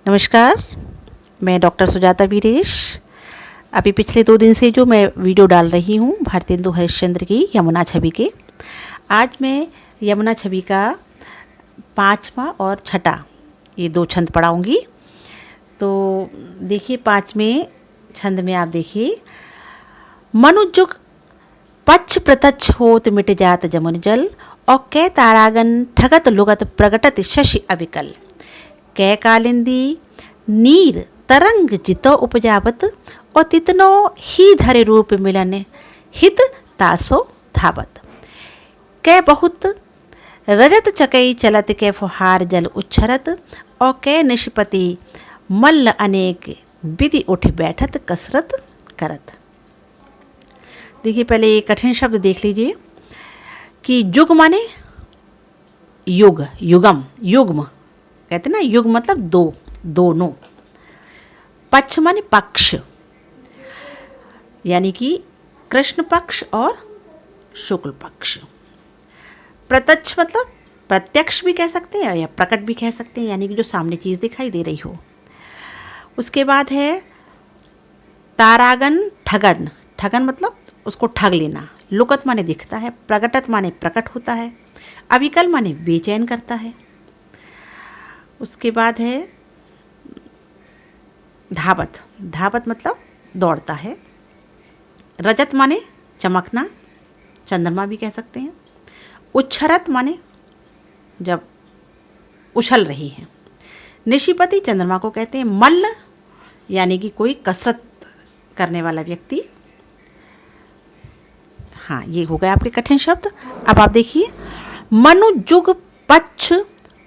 नमस्कार, मैं डॉक्टर सुजाता वीरेश। अभी पिछले 2 दिन से जो मैं वीडियो डाल रही हूँ भारतेंदु हरिश्चंद्र की यमुना छवि के। आज मैं यमुना छवि का 5वां और 6ठा ये 2 छंद पढ़ाऊँगी। तो देखिए 5वें छंद में आप देखिए, मनुजुग पच्छ प्रतच्छ होत मिट जात जमुन जल, और कै तारागन ठगत लुगत प्रगटत शशि अविकल। कै कालिंदी नीर तरंग जितो उपजावत, और तितनो ही धरे रूप मिलन हित तासो धावत। कै बहुत रजत चकई चलत, कै फुहार जल उच्छरत, और कै निष्पति मल्ल अनेक विधि उठ बैठत कसरत करत। देखिए पहले ये कठिन शब्द देख लीजिए कि जुग माने युग, युगम, युग्म कहते ना, युग मतलब दो, दोनों। पक्ष माने पक्ष, यानी कि कृष्ण पक्ष और शुक्ल पक्ष। प्रत्यक्ष मतलब प्रत्यक्ष भी कह सकते हैं या प्रकट भी कह सकते हैं, यानी कि जो सामने चीज़ दिखाई दे रही हो। उसके बाद है तारागन ठगन, ठगन मतलब उसको ठग लेना। लुकत माने दिखता है, प्रगटत माने प्रकट होता है, अविकल माने बेचैन करता है। उसके बाद है धावत, धावत मतलब दौड़ता है। रजत माने चमकना, चंद्रमा भी कह सकते हैं। उच्छरत माने जब उछल रही है। निशिपति चंद्रमा को कहते हैं। मल्ल यानी कि कोई कसरत करने वाला व्यक्ति। हाँ, ये हो गए आपके कठिन शब्द। अब आप देखिए, मनुजुग पच्छ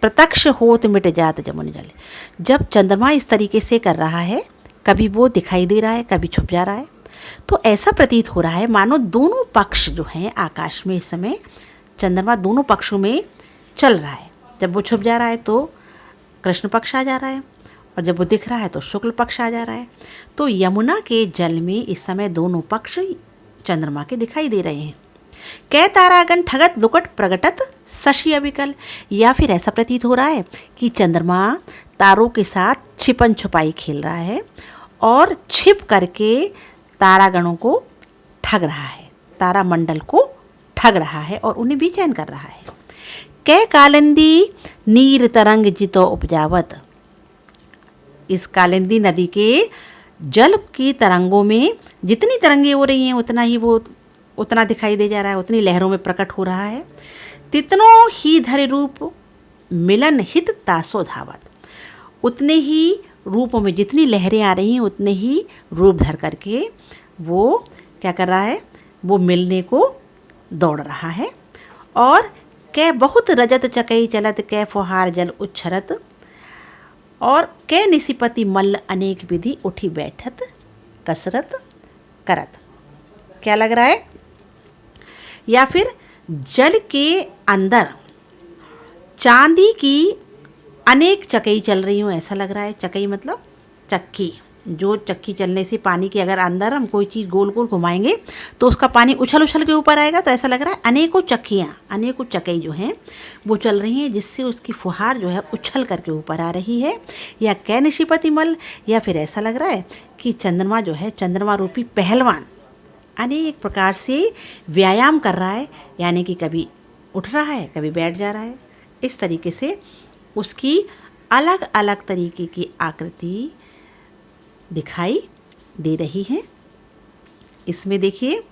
प्रत्यक्ष होत मिट जात जमुन जल। जब चंद्रमा इस तरीके से कर रहा है, कभी वो दिखाई दे रहा है, कभी छुप जा रहा है, तो ऐसा प्रतीत हो रहा है मानो दोनों पक्ष जो हैं आकाश में इस समय चंद्रमा दोनों पक्षों में चल रहा है। जब वो छुप जा रहा है तो कृष्ण पक्ष आ जा रहा है, और जब वो दिख रहा है तो शुक्ल पक्ष आ जा रहा है। तो यमुना के जल में इस समय दोनों पक्ष चंद्रमा के दिखाई दे रहे हैं। कै तारागन ठगत लुकट प्रगटत शशि अविकल, या फिर ऐसा प्रतीत हो रहा है कि चंद्रमा तारों के साथ छिपन छुपाई खेल रहा है और छिप करके तारागणों को ठग रहा है, तारामंडल को ठग रहा है और उन्हें बेचैन कर रहा है। कै कालिंदी नीर तरंग जितो उपजावत, इस कालिंदी नदी के जल की तरंगों में जितनी तरंगें हो रही हैं उतना ही वो उतना दिखाई दे जा रहा है, उतनी लहरों में प्रकट हो रहा है। तितनो ही धरे रूप मिलन हित तासो धावत, उतने ही रूपों में जितनी लहरें आ रही हैं उतने ही रूप धर करके वो क्या कर रहा है, वो मिलने को दौड़ रहा है। और कै बहुत रजत चकई चलत, कै फुहार जल उच्छरत, और कै निशिपति मल्ल अनेक विधि उठी बैठत कसरत करत। क्या लग रहा है? या फिर जल के अंदर चांदी की अनेक चकई चल रही हूँ, ऐसा लग रहा है। चकई मतलब चक्की, जो चक्की चलने से पानी के अगर अंदर हम कोई चीज़ गोल गोल घुमाएंगे तो उसका पानी उछल उछल के ऊपर आएगा। तो ऐसा लग रहा है अनेकों चक्कियाँ, अनेकों चकई जो हैं वो चल रही हैं, जिससे उसकी फुहार जो है उछल करके ऊपर आ रही है। या कै निशिपति मल, या फिर ऐसा लग रहा है कि चंद्रमा जो है, चंद्रमा रूपी पहलवान अनेक प्रकार से व्यायाम कर रहा है, यानी कि कभी उठ रहा है, कभी बैठ जा रहा है। इस तरीके से उसकी अलग अलग तरीके की आकृति दिखाई दे रही है। इसमें देखिए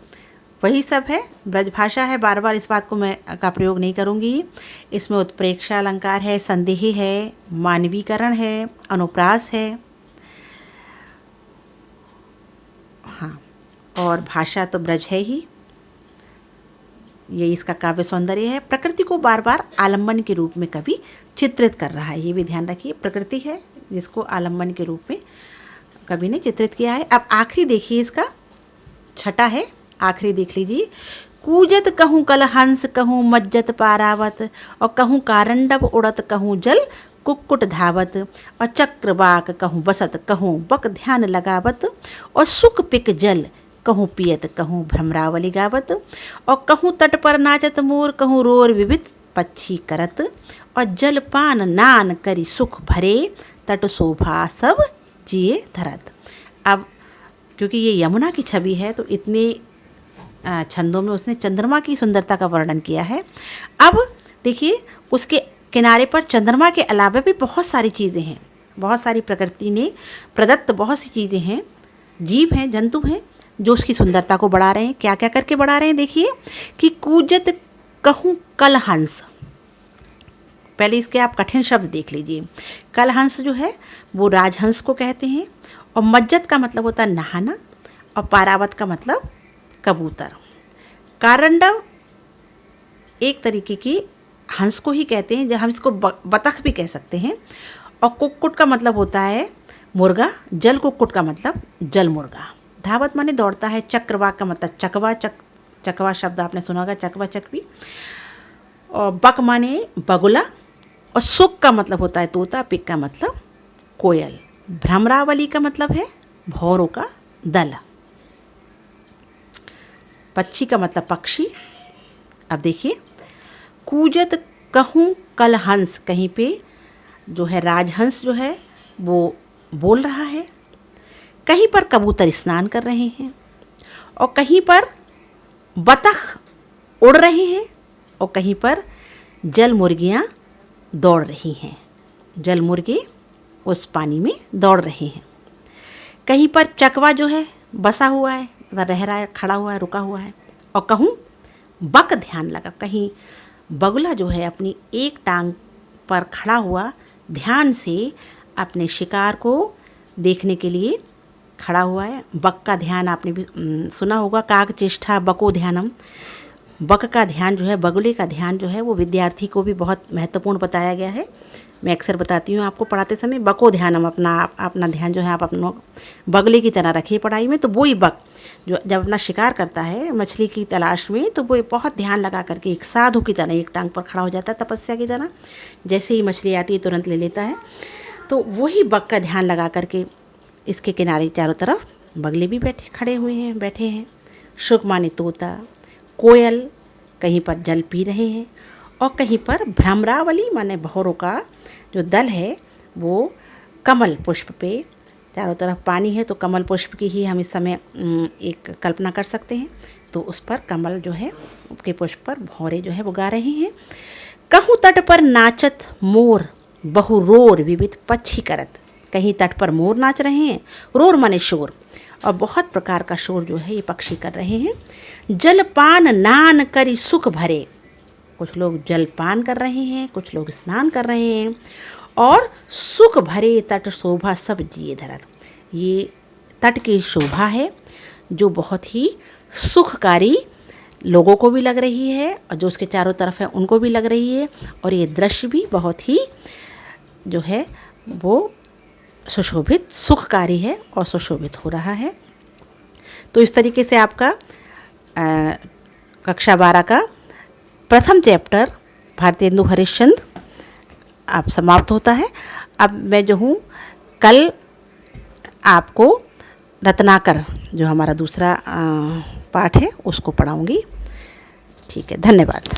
वही सब है, ब्रजभाषा है, बार बार इस बात को मैं का प्रयोग नहीं करूँगी। इसमें उत्प्रेक्षा अलंकार है, संदेह है, मानवीकरण है, अनुप्रास है। हाँ, और भाषा तो ब्रज है ही, ये इसका काव्य सौंदर्य है। प्रकृति को बार बार आलम्बन के रूप में कवि चित्रित कर रहा है, ये भी ध्यान रखिए। प्रकृति है जिसको आलम्बन के रूप में कवि ने चित्रित किया है। अब आखिरी देखिए, इसका 6ठा है, आखिरी देख लीजिए। कूजत कहूँ कल हंस, कहूँ मज्जत पारावत, और कहूँ कारंडव उड़त, कहूँ जल कुक्कुट धावत, और चक्रवाक कहूँ बसत, कहूँ बक ध्यान लगावत, और सुख पिक जल कहूँ पियत, कहूँ भ्रमरावली गावत, और कहूँ तट पर नाचत मोर, कहूँ रोर विविध पक्षी करत, और जलपान नान करी सुख भरे तट शोभा सब जिए धरत। अब क्योंकि ये यमुना की छवि है तो इतने छंदों में उसने चंद्रमा की सुंदरता का वर्णन किया है। अब देखिए उसके किनारे पर चंद्रमा के अलावा भी बहुत सारी चीज़ें हैं, बहुत सारी प्रकृति ने प्रदत्त बहुत सी चीज़ें हैं, जीव हैं, जंतु हैं जो उसकी सुंदरता को बढ़ा रहे हैं। क्या क्या करके बढ़ा रहे हैं देखिए कि कूजत कहूँ कल हंस। पहले इसके आप कठिन शब्द देख लीजिए। कल हंस जो है वो राजहंस को कहते हैं, और मज्जत का मतलब होता है नहाना, और पारावत का मतलब कबूतर। कारंडव एक तरीके की हंस को ही कहते हैं, जब हम इसको बतख भी कह सकते हैं। और कुक्कुट का मतलब होता है मुर्गा, जल कुक्कुट का मतलब जल मुर्गा। धावत माने दौड़ता है, चक्रवाक का मतलब चकवा, चकवा शब्द आपने सुना होगा, चकवा चकवी। और बक माने बगुला, और सुक का मतलब होता है तोता, पिक का मतलब कोयल। भ्रमरावली का मतलब है भौरों का दल। पक्षी का मतलब पक्षी। अब देखिए कूजत कहूँ कल हंस, कहीं पे जो है राजहंस जो है वो बोल रहा है, कहीं पर कबूतर स्नान कर रहे हैं, और कहीं पर बतख उड़ रहे हैं, और कहीं पर जल मुर्गियाँ दौड़ रही हैं। जल मुर्गे उस पानी में दौड़ रहे हैं। कहीं पर चकवा जो है बसा हुआ है, रह रहा है, खड़ा हुआ है, रुका हुआ है। और कहूँ बक ध्यान लगा, कहीं बगुला जो है अपनी एक टांग पर खड़ा हुआ ध्यान से अपने शिकार को देखने के लिए खड़ा हुआ है। बक का ध्यान आपने भी सुना होगा, काक चेष्टा बको ध्यानम। बक का ध्यान जो है, बगुले का ध्यान जो है वो विद्यार्थी को भी बहुत महत्वपूर्ण बताया गया है। मैं अक्सर बताती हूँ आपको पढ़ाते समय, बको ध्यानम, अपना ध्यान जो है आप अपना बगले की तरह रखिए पढ़ाई में। तो वही बक जो जब अपना शिकार करता है मछली की तलाश में, तो वो बहुत ध्यान लगा करके एक साधु की तरह एक टांग पर खड़ा हो जाता है, तपस्या की तरह। जैसे ही मछली आती है तुरंत ले लेता है। तो वही बक का ध्यान लगा करके इसके किनारे चारों तरफ बगले भी बैठे हैं। शुक माने तोता, कोयल कहीं पर जल पी रहे हैं, और कहीं पर भ्रमरावली माने भौरों का जो दल है वो कमल पुष्प पे, चारों तरफ पानी है तो कमल पुष्प की ही हम इस समय एक कल्पना कर सकते हैं। तो उस पर कमल जो है के पुष्प पर भौरे जो है वो गा रहे हैं। कहूँ तट पर नाचत मोर बहु रोर विविध पक्षी करत। कहीं तट पर मोर नाच रहे हैं, रोर माने शोर, और बहुत प्रकार का शोर जो है ये पक्षी कर रहे हैं। जलपान नान करी सुख भरे, कुछ लोग जलपान कर रहे हैं, कुछ लोग स्नान कर रहे हैं। और सुख भरे तट शोभा सब जिए धरत। ये तट की शोभा है जो बहुत ही सुखकारी लोगों को भी लग रही है, और जो उसके चारों तरफ है उनको भी लग रही है। और ये दृश्य भी बहुत ही जो है वो सुशोभित, सुखकारी है और सुशोभित हो रहा है। तो इस तरीके से आपका कक्षा 12 का प्रथम चैप्टर भारतेंदु हरिश्चंद्र आप समाप्त होता है। अब मैं जो हूँ कल आपको रत्नाकर जो हमारा दूसरा पाठ है उसको पढ़ाऊँगी। ठीक है, धन्यवाद।